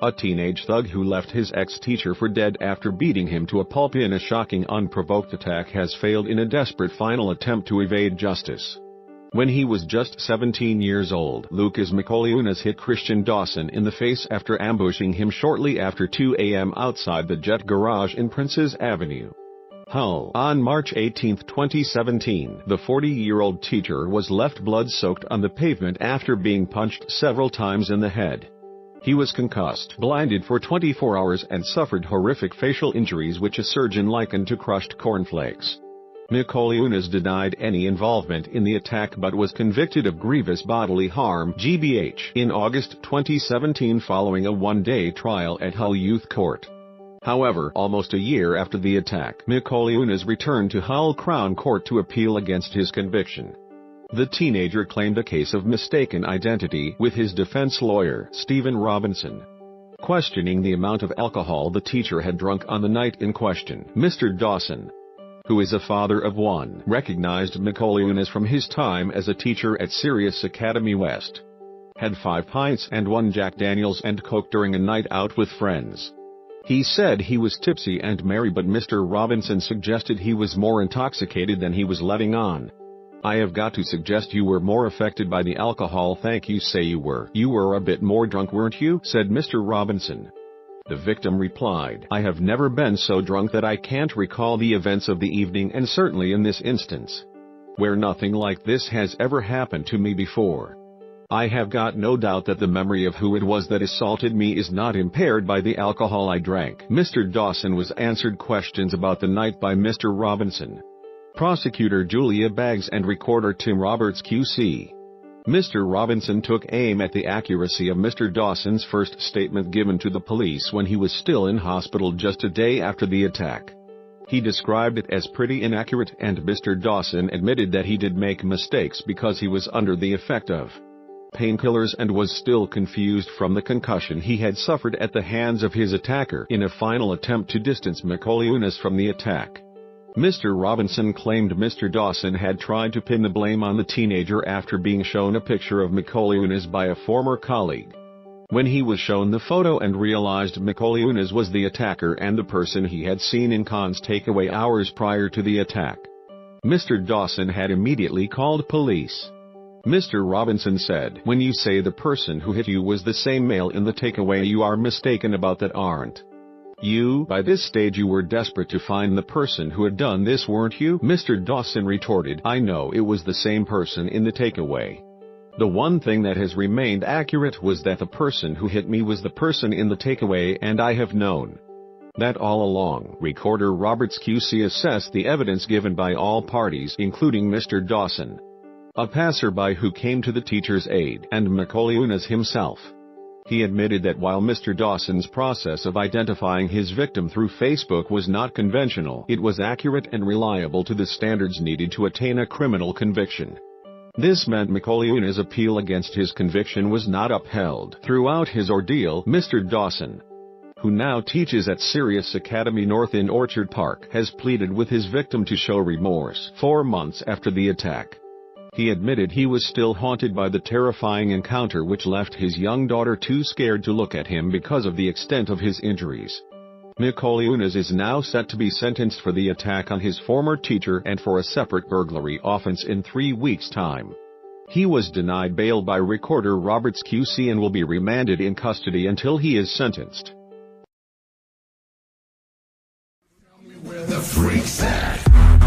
A teenage thug who left his ex-teacher for dead after beating him to a pulp in a shocking unprovoked attack has failed in a desperate final attempt to evade justice. When he was just 17 years old, Lucas Micoliunas hit Christian Dawson in the face after ambushing him shortly after 2 a.m. outside the Jet Garage in Princes Avenue, Hull. On March 18, 2017, the 40-year-old teacher was left blood-soaked on the pavement after being punched several times in the head. He was concussed, blinded for 24 hours and suffered horrific facial injuries which a surgeon likened to crushed cornflakes. Micoliunas denied any involvement in the attack but was convicted of grievous bodily harm (GBH) in August 2017 following a one-day trial at Hull Youth Court. However, almost a year after the attack, Micoliunas returned to Hull Crown Court to appeal against his conviction. The teenager claimed a case of mistaken identity with his defense lawyer, Stephen Robinson. Questioning the amount of alcohol the teacher had drunk on the night in question, Mr. Dawson, who is a father of one, recognized Micoliunas from his time as a teacher at Sirius Academy West. Had 5 pints and 1 Jack Daniels and Coke during a night out with friends. He said he was tipsy and merry, but Mr. Robinson suggested he was more intoxicated than he was letting on. "I have got to suggest you were more affected by the alcohol." "Thank you, say you were. You were a bit more drunk, weren't you?" said Mr. Robinson. The victim replied, "I have never been so drunk that I can't recall the events of the evening, and certainly in this instance, where nothing like this has ever happened to me before. I have got no doubt that the memory of who it was that assaulted me is not impaired by the alcohol I drank." Mr. Dawson was answered questions about the night by Mr. Robinson, Prosecutor Julia Baggs and Recorder Tim Roberts QC. Mr. Robinson took aim at the accuracy of Mr. Dawson's first statement given to the police when he was still in hospital just a day after the attack. He described it as pretty inaccurate, and Mr. Dawson admitted that he did make mistakes because he was under the effect of painkillers and was still confused from the concussion he had suffered at the hands of his attacker in a final attempt to distance Micoliunas from the attack. Mr. Robinson claimed Mr. Dawson had tried to pin the blame on the teenager after being shown a picture of Micoliunas by a former colleague. When he was shown the photo and realized Micoliunas was the attacker and the person he had seen in Khan's takeaway hours prior to the attack, Mr. Dawson had immediately called police. Mr. Robinson said, "When you say the person who hit you was the same male in the takeaway, you are mistaken about that, aren't you? By this stage you were desperate to find the person who had done this, weren't you?" Mr. Dawson retorted, "I know it was the same person in the takeaway. The one thing that has remained accurate was that the person who hit me was the person in the takeaway, and I have known that all along." Recorder Roberts QC assessed the evidence given by all parties, including Mr. Dawson, a passerby who came to the teacher's aid, and Micoliunas himself. He admitted that while Mr. Dawson's process of identifying his victim through Facebook was not conventional, it was accurate and reliable to the standards needed to attain a criminal conviction. This meant Micoliunas' appeal against his conviction was not upheld. Throughout his ordeal, Mr. Dawson, who now teaches at Sirius Academy North in Orchard Park, has pleaded with his victim to show remorse. 4 months after the attack, he admitted he was still haunted by the terrifying encounter which left his young daughter too scared to look at him because of the extent of his injuries. Micoliunas is now set to be sentenced for the attack on his former teacher and for a separate burglary offense in 3 weeks' time. He was denied bail by Recorder Roberts QC and will be remanded in custody until he is sentenced. Tell me where the freak's at.